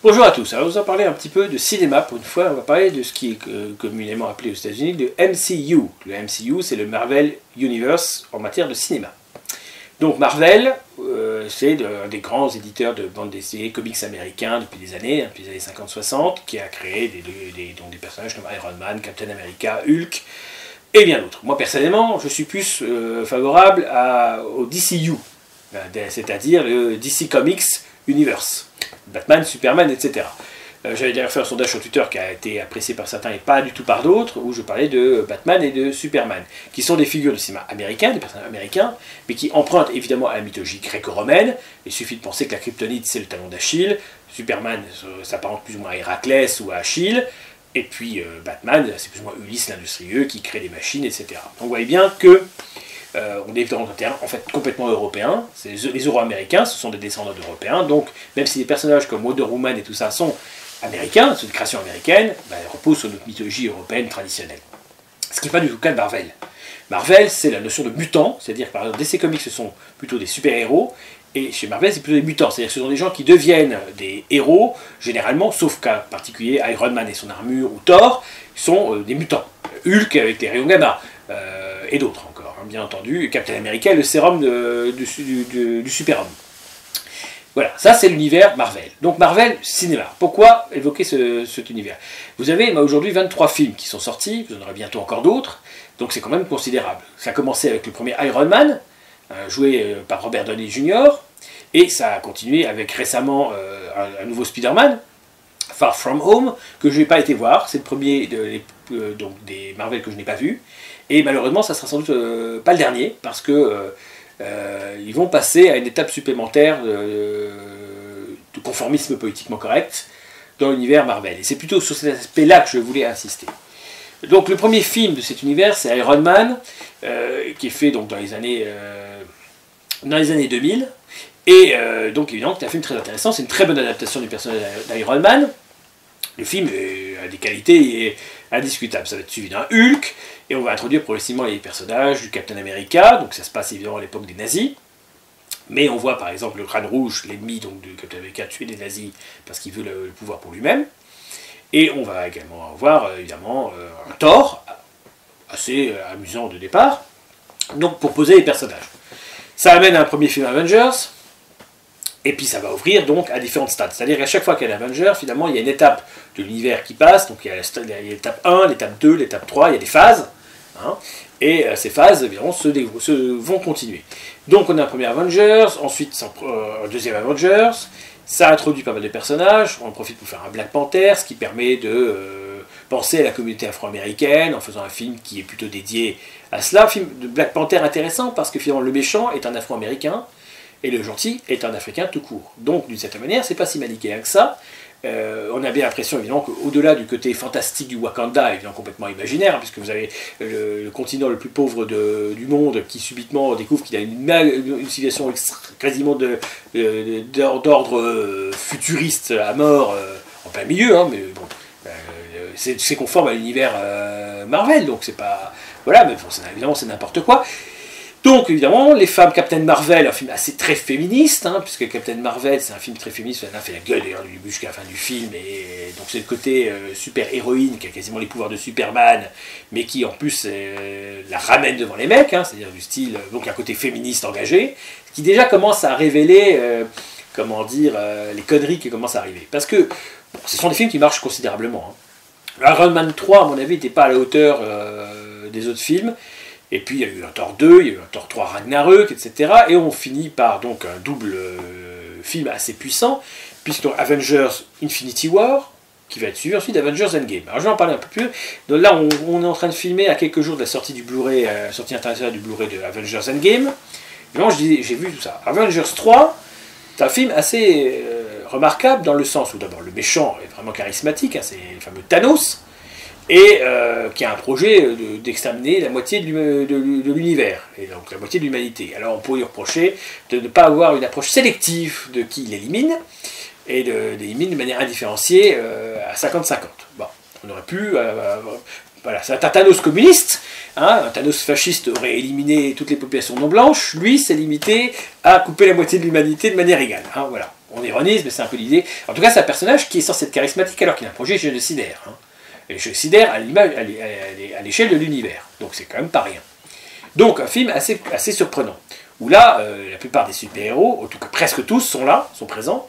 Bonjour à tous, alors on va parler un petit peu de cinéma pour une fois, on va parler de ce qui est communément appelé aux États-Unis le MCU. Le MCU, c'est le Marvel Universe en matière de cinéma. Donc Marvel, c'est un des grands éditeurs de bandes dessinées, comics américains depuis des années, depuis les années 50-60, qui a créé des personnages comme Iron Man, Captain America, Hulk, et bien d'autres. Moi personnellement, je suis plus favorable au DCU, c'est-à-dire le DC Comics Universe. Batman, Superman, etc. J'avais d'ailleurs fait un sondage sur Twitter qui a été apprécié par certains et pas du tout par d'autres, où je parlais de Batman et de Superman, qui sont des figures de cinéma américains, des personnages américains, mais qui empruntent évidemment à la mythologie gréco-romaine. Il suffit de penser que la kryptonite, c'est le talon d'Achille, Superman s'apparente plus ou moins à Héraclès ou à Achille, et puis Batman, c'est plus ou moins Ulysse l'industrieux qui crée des machines, etc. Donc vous voyez bien que on est dans un terrain en fait complètement européen. Les Euro-américains, ce sont des descendants d'Européens, donc même si des personnages comme Wonder Woman et tout ça sont américains, sont des créations américaines, elles reposent sur notre mythologie européenne traditionnelle. Ce qui n'est pas du tout le cas de Marvel. Marvel, c'est la notion de mutant, c'est-à-dire que par exemple DC Comics ce sont plutôt des super-héros, et chez Marvel c'est plutôt des mutants, c'est-à-dire que ce sont des gens qui deviennent des héros, généralement, sauf cas particulier, Iron Man et son armure, ou Thor, sont des mutants. Hulk avec les rayons gamma, et d'autres encore. Bien entendu, Captain America, le sérum du super-homme. Voilà, ça c'est l'univers Marvel. Donc Marvel, cinéma. Pourquoi évoquer cet univers? Vous avez aujourd'hui 23 films qui sont sortis, vous en aurez bientôt encore d'autres, donc c'est quand même considérable. Ça a commencé avec le premier Iron Man, joué par Robert Downey Jr., et ça a continué avec récemment un nouveau Spider-Man, Far From Home, que je n'ai pas été voir, c'est le premier donc des Marvel que je n'ai pas vu. Et malheureusement, ça sera sans doute pas le dernier, parce que ils vont passer à une étape supplémentaire de conformisme politiquement correct dans l'univers Marvel. Et c'est plutôt sur cet aspect-là que je voulais insister. Donc le premier film de cet univers, c'est Iron Man, qui est fait donc, dans les années 2000. Et donc évidemment, c'est un film très intéressant, c'est une très bonne adaptation du personnage d'Iron Man. Le film a des qualités indiscutables. Ça va être suivi d'un Hulk, et on va introduire progressivement les personnages du Captain America, donc ça se passe évidemment à l'époque des nazis. Mais on voit par exemple le Crâne Rouge, l'ennemi donc de Captain America, tuer des nazis parce qu'il veut le pouvoir pour lui-même. Et on va également avoir évidemment un Thor, assez amusant de départ, donc pour poser les personnages. Ça amène à un premier film Avengers. Et puis ça va ouvrir donc à différentes stades. C'est-à-dire qu'à chaque fois qu'il y a un Avenger, finalement, il y a une étape de l'univers qui passe. Donc il y a l'étape 1, l'étape 2, l'étape 3, il y a des phases. Hein, et ces phases, évidemment, vont continuer. Donc on a un premier Avengers, ensuite un deuxième Avengers. Ça introduit pas mal de personnages. On en profite pour faire un Black Panther, ce qui permet de penser à la communauté afro-américaine en faisant un film qui est plutôt dédié à cela. Un film de Black Panther intéressant parce que finalement le méchant est un afro-américain. Et le gentil est un Africain tout court. Donc, d'une certaine manière, c'est pas si manichéen que ça. On a bien l'impression, évidemment, qu'au-delà du côté fantastique du Wakanda, évidemment complètement imaginaire, hein, puisque vous avez le continent le plus pauvre du monde qui subitement découvre qu'il a une civilisation quasiment d'ordre futuriste à mort, en plein milieu, hein, mais bon, c'est conforme à l'univers Marvel, donc c'est pas... Voilà, mais bon, évidemment, c'est n'importe quoi. Donc évidemment, les femmes, Captain Marvel, un film assez très féministe, hein, puisque Captain Marvel c'est un film très féministe, elle a fait la gueule d'ailleurs du début jusqu'à la fin du film, et donc c'est le côté super héroïne qui a quasiment les pouvoirs de Superman, mais qui en plus la ramène devant les mecs, hein, c'est-à-dire du style, donc un côté féministe engagé, qui déjà commence à révéler, comment dire, les conneries qui commencent à arriver. Parce que bon, ce sont des films qui marchent considérablement. Hein. Iron Man 3, à mon avis, n'était pas à la hauteur des autres films. Et puis il y a eu un Thor 2, il y a eu un Thor 3 Ragnarök, etc. Et on finit par donc un double film assez puissant, puisque donc Avengers Infinity War, qui va être suivi ensuite d'Avengers Endgame. Alors je vais en parler un peu plus. Donc là on est en train de filmer à quelques jours de la sortie du Blu-ray, sortie internationale du Blu-ray de Avengers Endgame. Et moi j'ai vu tout ça. Avengers 3, c'est un film assez remarquable dans le sens où d'abord le méchant est vraiment charismatique, hein, c'est le fameux Thanos, et qui a un projet d'exterminer la moitié de l'univers, et donc la moitié de l'humanité. Alors on pourrait lui reprocher de ne pas avoir une approche sélective de qui il élimine, et d'éliminer de manière indifférenciée à 50-50. Bon, on aurait pu... voilà, c'est un Thanos communiste, hein, un Thanos fasciste aurait éliminé toutes les populations non blanches, lui s'est limité à couper la moitié de l'humanité de manière égale. Hein, voilà. On ironise, mais c'est un peu l'idée. En tout cas, c'est un personnage qui est censé être charismatique alors qu'il a un projet génocidaire. Hein. Et génocidaire à l'échelle de l'univers. Donc c'est quand même pas rien. Donc un film assez surprenant. Où là, la plupart des super-héros, en tout cas presque tous, sont là, sont présents,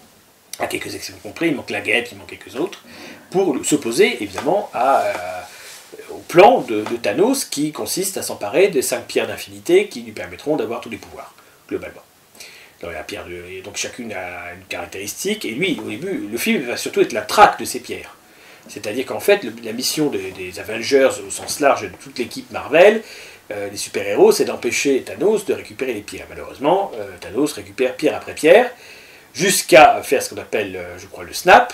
à quelques exceptions compris, il manque la Guêpe, il manque quelques autres, pour s'opposer évidemment au plan de Thanos qui consiste à s'emparer des 5 pierres d'infinité qui lui permettront d'avoir tous les pouvoirs, globalement. Donc chacune a une caractéristique, et lui, au début, le film va surtout être la traque de ces pierres. C'est-à-dire qu'en fait, la mission des Avengers, au sens large de toute l'équipe Marvel, les super-héros, c'est d'empêcher Thanos de récupérer les pierres. Malheureusement, Thanos récupère pierre après pierre, jusqu'à faire ce qu'on appelle, je crois, le snap,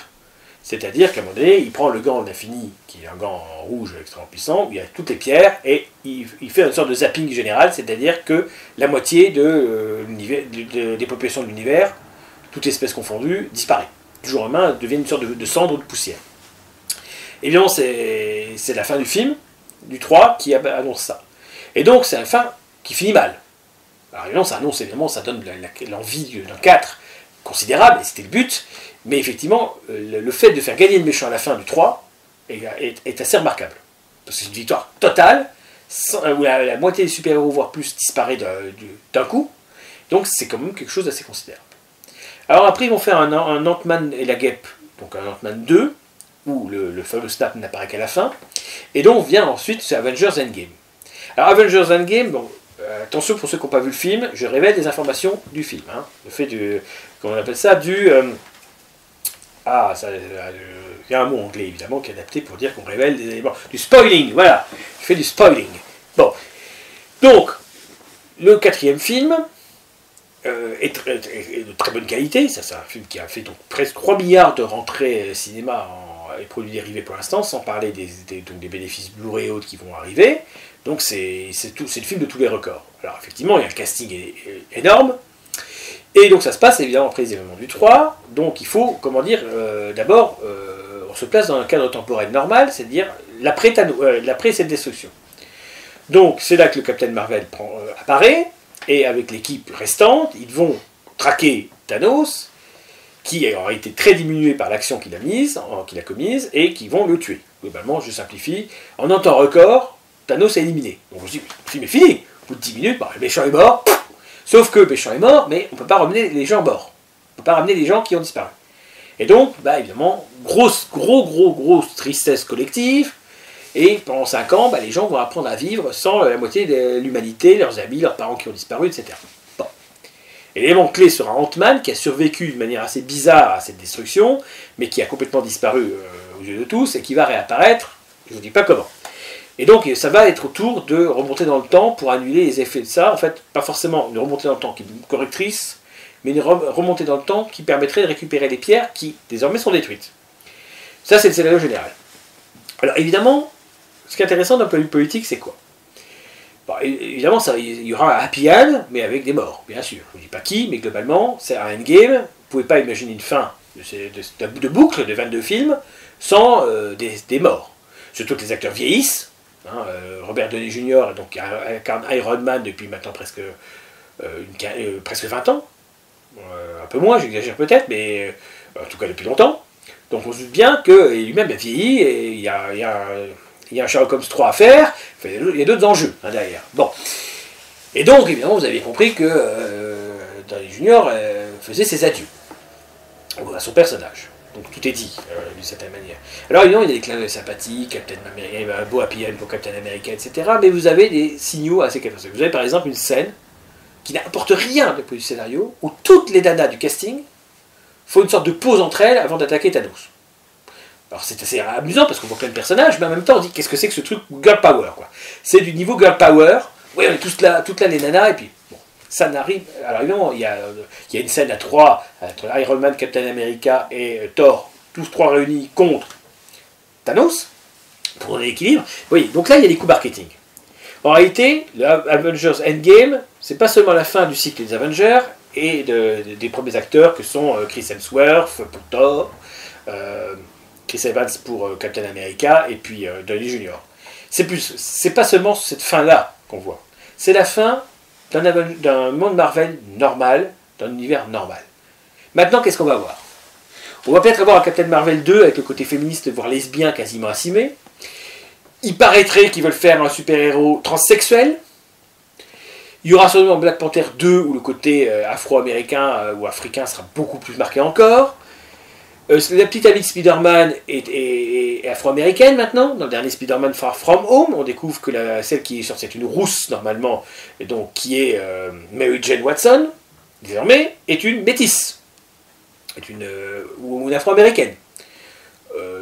c'est-à-dire qu'à un moment donné, il prend le gant d'infini, qui est un gant en rouge extrêmement puissant, où il y a toutes les pierres, et il fait une sorte de zapping général, c'est-à-dire que la moitié des populations de l'univers, toute espèce confondue, disparaît. Du jour au lendemain, devient une sorte de cendre ou de poussière. Évidemment, c'est la fin du film, du 3, qui annonce ça. Et donc, c'est une fin qui finit mal. Alors évidemment, ça annonce, évidemment, ça donne l'envie d'un 4 considérable, et c'était le but, mais effectivement, le fait de faire gagner le méchant à la fin du 3 est assez remarquable. Parce que c'est une victoire totale, où la moitié des super-héros, voire plus, disparaît d'un coup, donc c'est quand même quelque chose d'assez considérable. Alors après, ils vont faire un Ant-Man et la Guêpe, donc un Ant-Man 2, où le fameux snap n'apparaît qu'à la fin, et donc vient ensuite ce Avengers Endgame. Alors Avengers Endgame, bon, attention pour ceux qui n'ont pas vu le film, je révèle des informations du film. Hein. Le fait comment on appelle ça, il y a un mot anglais évidemment qui est adapté pour dire qu'on révèle des éléments. Du spoiling, voilà, je fais du spoiling. Bon, donc, le 4e film est de très bonne qualité, ça c'est un film qui a fait donc presque 3 milliards de rentrées cinéma et produits dérivés pour l'instant, sans parler des bénéfices Blu-ray et autres qui vont arriver. Donc c'est le film de tous les records. Alors effectivement, il y a un casting énorme, et donc ça se passe évidemment après les événements du 3, donc il faut, comment dire, d'abord, on se place dans un cadre temporel normal, c'est-à-dire l'après cette destruction. Donc c'est là que le Captain Marvel apparaît, et avec l'équipe restante, ils vont traquer Thanos, qui aura été très diminué par l'action qu'il a commise, et qui vont le tuer. Globalement, je simplifie, en un temps record, Thanos est éliminé. Donc on se dit, le film est fini. Au bout de 10 minutes, le méchant est mort. Sauf que le méchant est mort, mais on ne peut pas ramener les gens morts. On ne peut pas ramener les gens qui ont disparu. Et donc, évidemment, grosse tristesse collective. Et pendant 5 ans, les gens vont apprendre à vivre sans la moitié de l'humanité, leurs amis, leurs parents qui ont disparu, etc. Bon. Et l'élément clé sera Ant-Man, qui a survécu de manière assez bizarre à cette destruction, mais qui a complètement disparu aux yeux de tous, et qui va réapparaître, je ne vous dis pas comment. Et donc, ça va être autour de remonter dans le temps pour annuler les effets de ça. En fait, pas forcément une remontée dans le temps qui est correctrice, mais une remontée dans le temps qui permettrait de récupérer les pierres qui, désormais, sont détruites. Ça, c'est le scénario général. Alors, évidemment, ce qui est intéressant d'un point de vue politique, c'est quoi? Bon, évidemment, il y aura un happy end, mais avec des morts, bien sûr. Je ne dis pas qui, mais globalement, c'est un endgame. Vous ne pouvez pas imaginer une fin de boucle de 22 films sans des morts. Surtout que les acteurs vieillissent. Robert Downey Jr. incarne Iron Man depuis maintenant presque 20 ans. Un peu moins, j'exagère peut-être, mais en tout cas depuis longtemps. Donc on se doute bien que lui-même a vieilli et il y a un Sherlock Holmes 3 à faire, il y a d'autres enjeux derrière. Bon. Et donc, évidemment, vous avez compris que Downey Jr. Faisait ses adieux à son personnage. Donc tout est dit, d'une certaine manière. Alors évidemment, il y a des clins d'œil sympathiques, Captain America, il y a un beau happy end pour Captain America, etc. Mais vous avez des signaux assez catastrophiques. Vous avez par exemple une scène qui n'apporte rien de point du scénario, où toutes les nanas du casting font une sorte de pause entre elles avant d'attaquer Thanos. Alors c'est assez amusant parce qu'on voit plein de personnages, mais en même temps on dit qu'est-ce que c'est que ce truc Girl Power, quoi. C'est du niveau Girl Power, oui on est toutes là les nanas, et puis bon, ça n'arrive. Alors évidemment, il y a une scène à 3 entre Iron Man, Captain America et Thor, tous 3 réunis contre Thanos, pour donner l'équilibre. Oui, donc là il y a des coups marketing. En réalité, le Avengers Endgame, c'est pas seulement la fin du cycle des Avengers et des premiers acteurs que sont Chris Hemsworth pour Thor, Chris Evans pour Captain America et puis Downey Jr. C'est pas seulement cette fin-là qu'on voit. C'est la fin d'un monde Marvel normal, d'un univers normal. Maintenant, qu'est-ce qu'on va voir? On va peut-être avoir un Captain Marvel 2 avec le côté féministe, voire lesbien, quasiment assumé. Il paraîtrait qu'ils veulent faire un super-héros transsexuel. Il y aura sûrement Black Panther 2 où le côté afro-américain ou africain sera beaucoup plus marqué encore. La petite amie de Spider-Man est afro-américaine maintenant. Dans le dernier Spider-Man Far From Home, on découvre que celle qui est sortie est une rousse normalement, et donc qui est Mary Jane Watson, désormais, est une métisse. Ou une afro-américaine.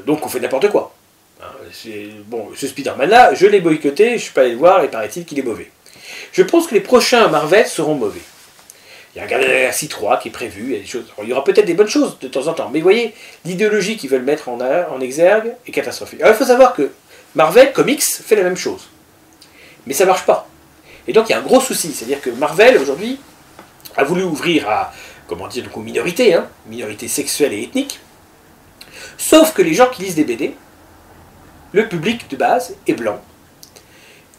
Donc on fait n'importe quoi. Hein, bon, ce Spider-Man-là, je l'ai boycotté, je ne suis pas allé le voir, et paraît-il qu'il est mauvais. Je pense que les prochains Marvel seront mauvais. Il y a un Gardien de la Galaxie 3 qui est prévu, il y a des choses. Alors, il y aura peut-être des bonnes choses de temps en temps, mais vous voyez, l'idéologie qu'ils veulent mettre en exergue est catastrophique. Alors il faut savoir que Marvel Comics fait la même chose. Mais ça ne marche pas. Et donc il y a un gros souci, c'est-à-dire que Marvel aujourd'hui a voulu ouvrir à, comment dire, donc aux minorités, hein, minorités sexuelles et ethniques, sauf que les gens qui lisent des BD, le public de base est blanc.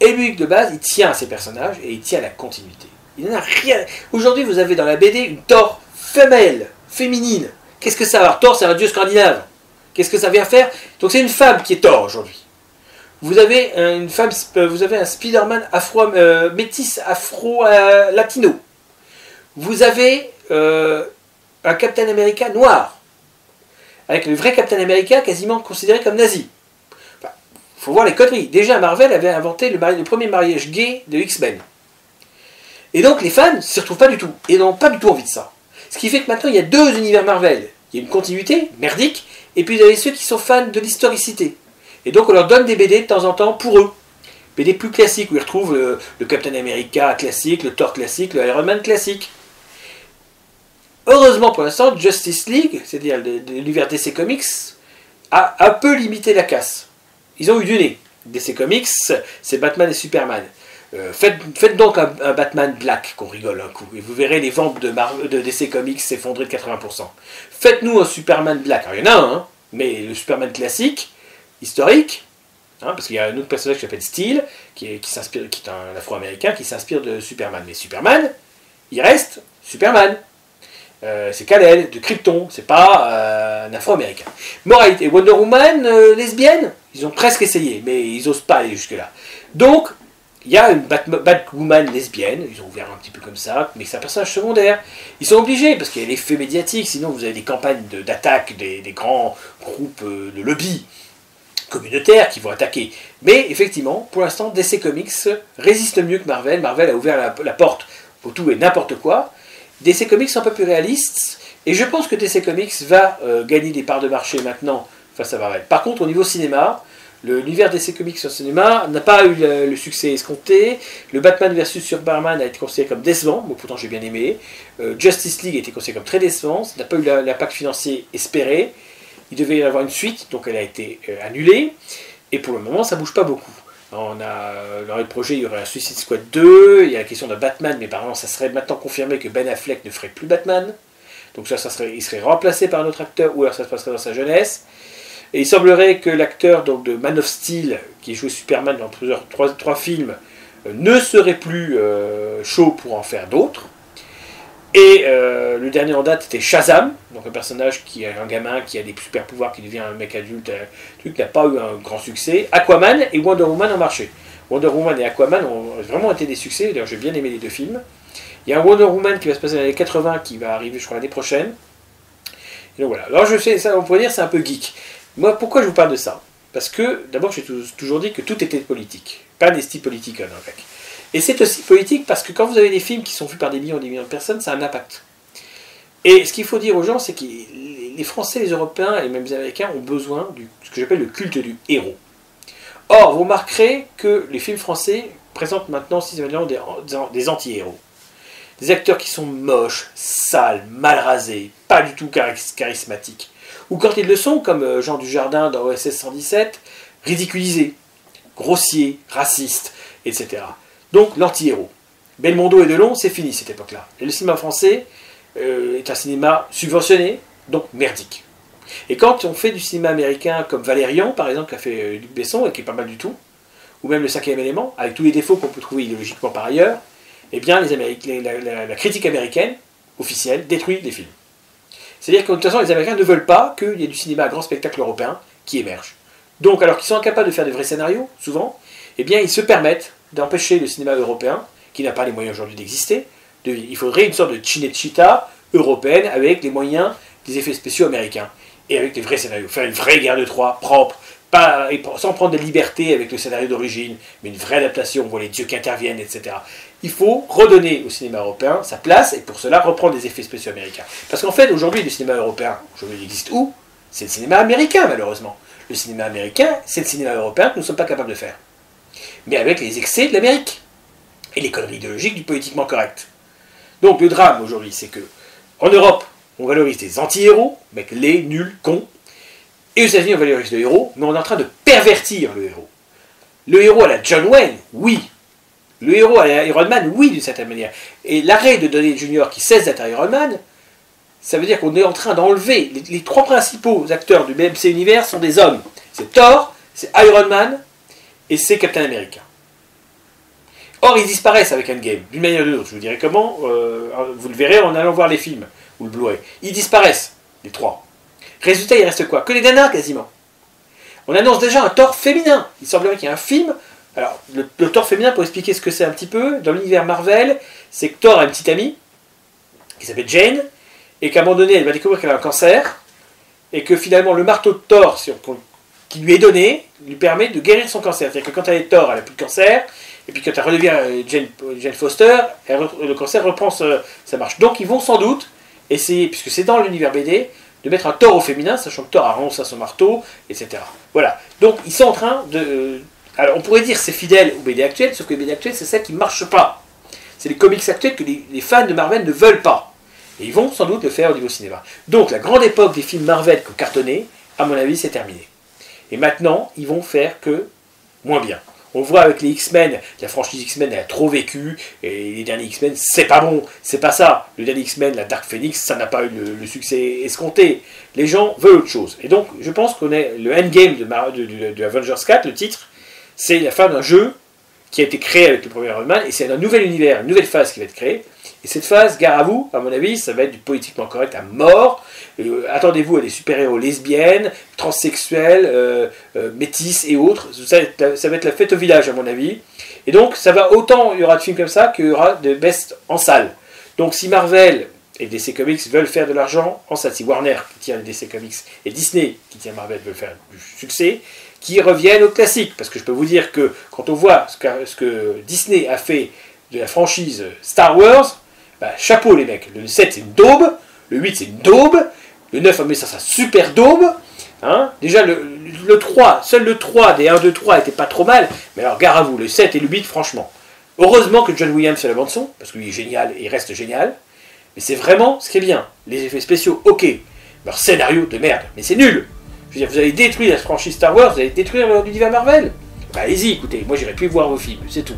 Et le public de base, il tient à ses personnages et il tient à la continuité. Il n'en a rien. Aujourd'hui, vous avez dans la BD une Thor femelle, féminine. Qu'est-ce que ça va? Thor, c'est un dieu scandinave. Qu'est-ce que ça vient faire? Donc c'est une femme qui est Thor aujourd'hui. Vous avez une femme, vous avez un Spider-Man métis afro-latino. Vous avez un Captain America noir, avec le vrai Captain America quasiment considéré comme nazi. Il faut voir les conneries. Déjà, Marvel avait inventé le premier mariage gay de X-Men. Et donc, les fans ne s'y retrouvent pas du tout. Et n'ont pas du tout envie de ça. Ce qui fait que maintenant, il y a deux univers Marvel. Il y a une continuité, merdique, et puis vous avez ceux qui sont fans de l'historicité. Et donc, on leur donne des BD de temps en temps pour eux. BD plus classiques, où ils retrouvent le Captain America classique, le Thor classique, le Iron Man classique. Heureusement, pour l'instant, Justice League, c'est-à-dire l'univers DC Comics, a un peu limité la casse. Ils ont eu du nez. DC Comics, c'est Batman et Superman. Faites donc un Batman Black, qu'on rigole un coup, et vous verrez les ventes de DC Comics s'effondrer de 80%. Faites-nous un Superman Black. Alors, il y en a un, hein, mais le Superman classique, historique, hein, parce qu'il y a un autre personnage qui s'appelle Steel, qui est un afro-américain, qui s'inspire de Superman. Mais Superman, il reste Superman. C'est Kal-El, de Krypton, c'est pas un afro-américain. Moralité, Wonder Woman, lesbienne, ils ont presque essayé, mais ils osent pas aller jusque-là. Donc, il y a une Batwoman lesbienne, ils ont ouvert un petit peu comme ça, mais c'est un personnage secondaire. Ils sont obligés, parce qu'il y a l'effet médiatique, sinon vous avez des campagnes d'attaque des grands groupes de lobby communautaires qui vont attaquer. Mais effectivement, pour l'instant, DC Comics résiste mieux que Marvel. Marvel a ouvert la porte pour tout et n'importe quoi. DC Comics sont un peu plus réalistes, et je pense que DC Comics va gagner des parts de marché maintenant face à Marvel. Par contre, au niveau cinéma, l'univers DC Comics sur le cinéma n'a pas eu le succès escompté. Le Batman vs Superman a été considéré comme décevant, moi pourtant j'ai bien aimé. Justice League a été considéré comme très décevant, ça n'a pas eu l'impact financier espéré. Il devait y avoir une suite, donc elle a été annulée, et pour le moment ça ne bouge pas beaucoup. Dans le projet, il y aurait un Suicide Squad 2, il y a la question de Batman, mais apparemment ça serait maintenant confirmé que Ben Affleck ne ferait plus Batman. Donc il serait remplacé par un autre acteur, ou alors ça se passerait dans sa jeunesse. Et il semblerait que l'acteur de Man of Steel, qui jouait Superman dans trois films, ne serait plus chaud pour en faire d'autres. Et le dernier en date était Shazam, donc un personnage qui est un gamin qui a des super pouvoirs, qui devient un mec adulte, qui n'a pas eu un grand succès. Aquaman et Wonder Woman ont marché. Wonder Woman et Aquaman ont vraiment été des succès, d'ailleurs j'ai bien aimé les deux films. Il y a un Wonder Woman qui va se passer dans les années 80 qui va arriver je crois l'année prochaine. Et donc voilà, alors je sais, ça on pourrait dire c'est un peu geek. Moi pourquoi je vous parle de ça? Parce que d'abord j'ai toujours dit que tout était politique, pas des styles politiques en fait. Et c'est aussi politique parce que quand vous avez des films qui sont vus par des millions de personnes, ça a un impact. Et ce qu'il faut dire aux gens, c'est que les Français, les Européens et même les Américains ont besoin de ce que j'appelle le culte du héros. Or, vous remarquerez que les films français présentent maintenant systématiquement des anti-héros. Des acteurs qui sont moches, sales, mal rasés, pas du tout charismatiques. Ou quand ils le sont, comme Jean Dujardin dans OSS 117, ridiculisés, grossiers, racistes, etc. Donc l'anti-héros. Belmondo et Delon, c'est fini cette époque-là. Et le cinéma français est un cinéma subventionné, donc merdique. Et quand on fait du cinéma américain comme Valérian, par exemple, qu'a fait Luc Besson, et qui est pas mal du tout, ou même Le Cinquième Élément, avec tous les défauts qu'on peut trouver idéologiquement par ailleurs, eh bien la critique américaine, officielle, détruit les films. C'est-à-dire que de toute façon, les Américains ne veulent pas qu'il y ait du cinéma à grand spectacle européen qui émerge. Donc, alors qu'ils sont incapables de faire de vrais scénarios, souvent, eh bien, ils se permettent d'empêcher le cinéma européen, qui n'a pas les moyens aujourd'hui d'exister. Il faudrait une sorte de Cinecittà européenne avec les moyens des effets spéciaux américains. Et avec des vrais scénarios. Faire une vraie guerre de Troie, propre, pas, sans prendre des libertés avec le scénario d'origine, mais une vraie adaptation, on voit les dieux qui interviennent, etc. Il faut redonner au cinéma européen sa place, et pour cela reprendre des effets spéciaux américains. Parce qu'en fait, aujourd'hui, le cinéma européen, aujourd'hui, il existe où? C'est le cinéma américain, malheureusement. Le cinéma américain, c'est le cinéma européen que nous ne sommes pas capables de faire. Mais avec les excès de l'Amérique. Et les conneries idéologiques du politiquement correct. Donc le drame, aujourd'hui, c'est que, en Europe, on valorise des anti-héros, mec laid, nuls, cons. Et aux États-Unis, on valorise le héros, mais on est en train de pervertir le héros. Le héros à la John Wayne, oui. Le héros à la Iron Man, oui, d'une certaine manière. Et l'arrêt de Downey Jr. qui cesse d'être Iron Man, ça veut dire qu'on est en train d'enlever... Les trois principaux acteurs du BMC Univers sont des hommes. C'est Thor, c'est Iron Man, et c'est Captain America. Or, ils disparaissent avec Endgame, d'une manière ou d'une autre. Je vous dirai comment, vous le verrez en allant voir les films, ou le Blu-ray. Ils disparaissent, les trois. Résultat, il reste quoi? Que les nanas, quasiment. On annonce déjà un Thor féminin. Il semblerait qu'il y ait un film. Alors, le Thor féminin, pour expliquer ce que c'est un petit peu, dans l'univers Marvel, c'est que Thor a une petite amie, qui s'appelle Jane, et qu'à un moment donné, elle va découvrir qu'elle a un cancer, et que finalement, le marteau de Thor qui lui est donné, lui permet de guérir son cancer. C'est-à-dire que quand elle est Thor, elle n'a plus de cancer, et puis quand elle redevient Jane Foster, le cancer reprend sa marche. Donc ils vont sans doute essayer, puisque c'est dans l'univers BD, de mettre un Thor au féminin, sachant que Thor a renoncé à son marteau, etc. Voilà. Donc ils sont en train de... Alors on pourrait dire c'est fidèle aux BD actuelles, sauf que les BD actuelles, c'est celles qui ne marchent pas. C'est les comics actuels que les fans de Marvel ne veulent pas. Et ils vont sans doute le faire au niveau cinéma. Donc la grande époque des films Marvel qui ont cartonné, à mon avis, c'est terminé. Et maintenant, ils vont faire que moins bien. On voit avec les X-Men, la franchise X-Men elle a trop vécu, et les derniers X-Men, c'est pas bon, c'est pas ça. Le dernier X-Men, la Dark Phoenix, ça n'a pas eu le succès escompté. Les gens veulent autre chose. Et donc, je pense qu'on est le endgame de Avengers 4, le titre, c'est la fin d'un jeu qui a été créé avec le premier Iron Man, et c'est un nouvel univers, une nouvelle phase qui va être créée. Et cette phase, gare à vous, à mon avis, ça va être du politiquement correct à mort. Attendez-vous à des super-héros lesbiennes, transsexuels, métis et autres. Ça va être la fête au village, à mon avis. Et donc, ça va autant, il y aura de films comme ça qu'il y aura de best en salle. Donc, si Marvel et DC Comics veulent faire de l'argent en salle, si Warner qui tient les DC Comics et Disney qui tient Marvel veulent faire du succès, qui reviennent au classique. Parce que je peux vous dire que quand on voit ce que Disney a fait de la franchise Star Wars, bah, chapeau les mecs. Le 7 c'est une daube, le 8 c'est une daube, le 9 mais ça sera super daube. Hein, déjà le 3, seul le 3 des 1, 2, 3 était pas trop mal, mais alors gare à vous, le 7 et le 8 franchement. Heureusement que John Williams fait la bande son, parce qu'il est génial et il reste génial, mais c'est vraiment ce qui est bien. Les effets spéciaux, ok, leur scénario de merde, mais c'est nul. Je veux dire, vous allez détruire la franchise Star Wars, vous allez détruire l'univers Marvel. Bah allez-y, écoutez, moi j'irai plus voir vos films, c'est tout.